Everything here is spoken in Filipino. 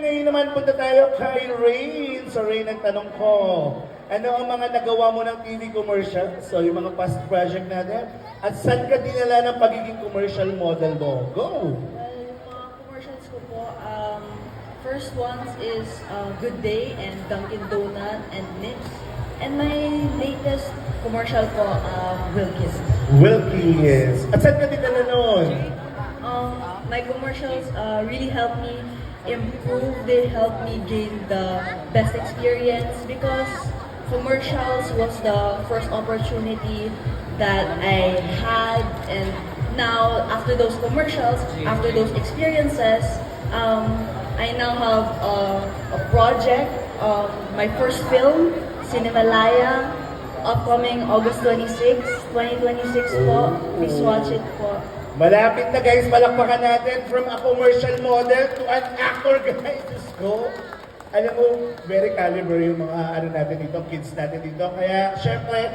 ngayon naman punta tayo kay Rain. So Rain, ang tanong ko, ano ang mga nagawa mo ng TV commercial? So yung mga past project natin. At saan ka dinala ng pagiging commercial model mo? Go! Well, yung mga commercials ko po, first ones is Good Day and Dunkin' Donut and Nips. And my latest commercial po, Wilkins. Wilkins. At saan ka dinala nun? My commercials really helped me improve. They helped me gain the best experience because commercials was the first opportunity that I had, and now after those commercials, after those experiences, I now have a project, my first film, Cinemalaya, upcoming August 26, 2026 po. Please watch it po. Malapit na guys, palakpakan natin from a commercial model to an actor guys. Let's go! Alam mo, very caliber yung mga ano natin dito, kids natin dito. Kaya syempre,